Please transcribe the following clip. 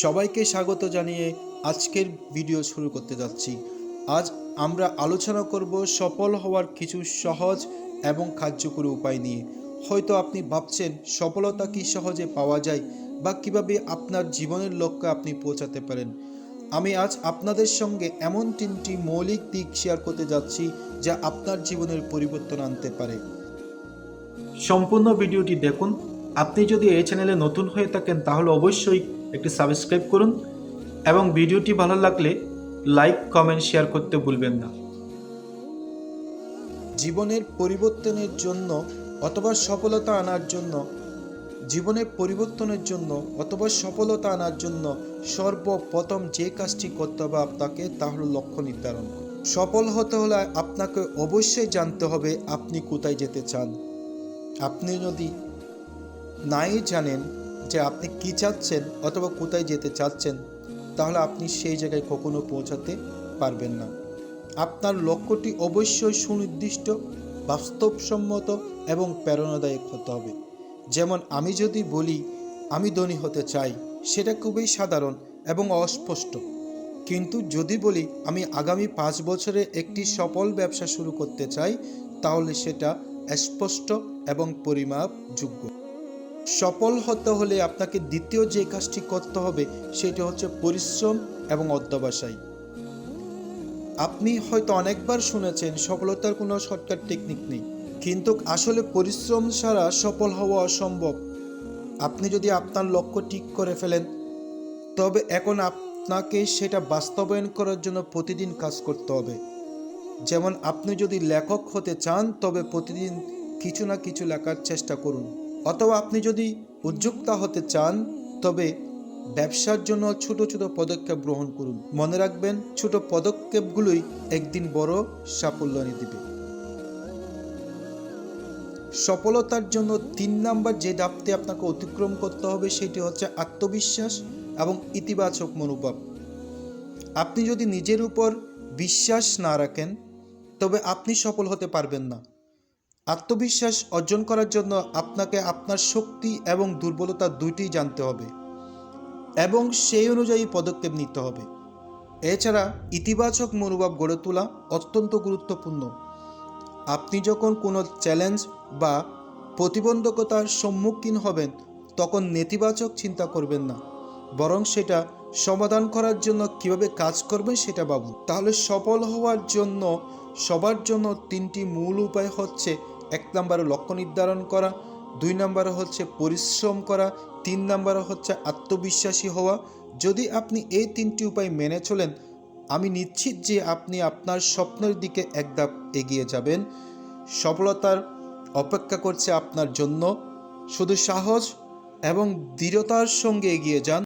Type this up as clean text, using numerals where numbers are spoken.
সবাইকে স্বাগত জানিয়ে আজকের ভিডিও শুরু করতে যাচ্ছি। আজ আমরা আলোচনা করব সফল হওয়ার কিছু সহজ এবং কার্যকরী উপায় নিয়ে। হয়তো আপনি ভাবছেন সফলতা কি সহজে পাওয়া যায় বা কিভাবে আপনার জীবনের লক্ষ্যে আপনি পৌঁছাতে পারেন। আমি আজ আপনাদের সঙ্গে এমন 3টি মৌলিক দিক শেয়ার করতে যাচ্ছি যা আপনার জীবনের পরিবর্তন আনতে পারে। সম্পূর্ণ ভিডিওটি দেখুন। আপনি যদি এই চ্যানেলে নতুন হয়ে থাকেন তাহলে অবশ্যই একটি সাবস্ক্রাইব করুন এবং ভিডিওটি ভালো লাগলে লাইক, কমেন্ট, শেয়ার করতে ভুলবেন না। জীবনের পরিবর্তনের জন্য অথবা সফলতা আনার জন্য সর্বপ্রথম যে কাজটি করতে হবে আপনাকে তা হলো লক্ষ্য নির্ধারণ। সফল হতে হলে আপনাকে অবশ্যই জানতে হবে আপনি কোথায় যেতে চান। আপনি যদি নাই জানেন যে আপনি কি চাচ্ছেন অথবা কোথায় যেতে চাচ্ছেন, তাহলে আপনি সেই জায়গায় কখনো পৌঁছাতে পারবেন না। আপনার লক্ষ্যটি অবশ্যই সুনির্দিষ্ট, বাস্তবসম্মত এবং প্রেরণাদায়ক হতে হবে। যেমন আমি যদি বলি আমি ধনী হতে চাই, সেটা খুবই সাধারণ এবং অস্পষ্ট। কিন্তু যদি বলি আমি আগামী 5 বছরে একটি সফল ব্যবসা শুরু করতে চাই, তাহলে সেটা স্পষ্ট এবং পরিমাপযোগ্য। সফল হতে হলে আপনাকে দ্বিতীয় যে কাজটি করতে হবে সেটি হচ্ছে পরিশ্রম এবং অধ্যবসায়। আপনি হয়তো অনেকবার শুনেছেন সফলতার কোনো শর্টকাট টেকনিক নেই, কিন্তু আসলে পরিশ্রম ছাড়া সফল হওয়া অসম্ভব। আপনি যদি আপনার লক্ষ্য ঠিক করে ফেলেন, তবে এখন আপনাকে সেটা বাস্তবায়ন করার জন্য প্রতিদিন কাজ করতে হবে। যেমন আপনি যদি লেখক হতে চান, তবে প্রতিদিন কিছু না কিছু লেখার চেষ্টা করুন। অথবা আপনি যদি উদ্যোক্তা হতে চান, তবে ব্যবসার জন্য ছোট ছোট পদক্ষেপ গ্রহণ করুন। মনে রাখবেন, ছোট পদক্ষেপগুলোই একদিন বড় সাফল্য এনে দেবে। সফলতার জন্য 3 নাম্বার যে ধাপটি আপনাকে অতিক্রম করতে হবে সেটি হচ্ছে আত্মবিশ্বাস এবং ইতিবাচক মনোভাব। আপনি যদি নিজের উপর বিশ্বাস না রাখেন, তবে আপনি সফল হতে পারবেন না। আত্মবিশ্বাস অর্জন করার জন্য আপনাকে আপনার শক্তি এবং দুর্বলতা দুইটিই জানতে হবে এবং সেই অনুযায়ী পদক্ষেপ নিতে হবে। এছাড়া ইতিবাচক মনোভাব গড়ে তোলা অত্যন্ত গুরুত্বপূর্ণ। আপনি যখন কোনো চ্যালেঞ্জ বা প্রতিবন্ধকতার সম্মুখীন হবেন, তখন নেতিবাচক চিন্তা করবেন না, বরং সেটা সমাধান করার জন্য কিভাবে কাজ করবেন সেটা ভাবুন। তাহলে সফল হওয়ার জন্য সবার জন্য 3টি মূল উপায় হচ্ছে: 1 নম্বরে লক্ষ্য নির্ধারণ করা, 2 নম্বরে হচ্ছে পরিশ্রম করা, 3 নম্বরে হচ্ছে আত্মবিশ্বাসী হওয়া। যদি আপনি এই 3টি উপায় মেনে চলেন, আমি নিশ্চিত যে আপনি আপনার স্বপ্নের দিকে এক ধাপ এগিয়ে যাবেন। সফলতার অপেক্ষা করছে আপনার জন্য। শুধু সাহস এবং দৃঢ়তার সঙ্গে এগিয়ে যান।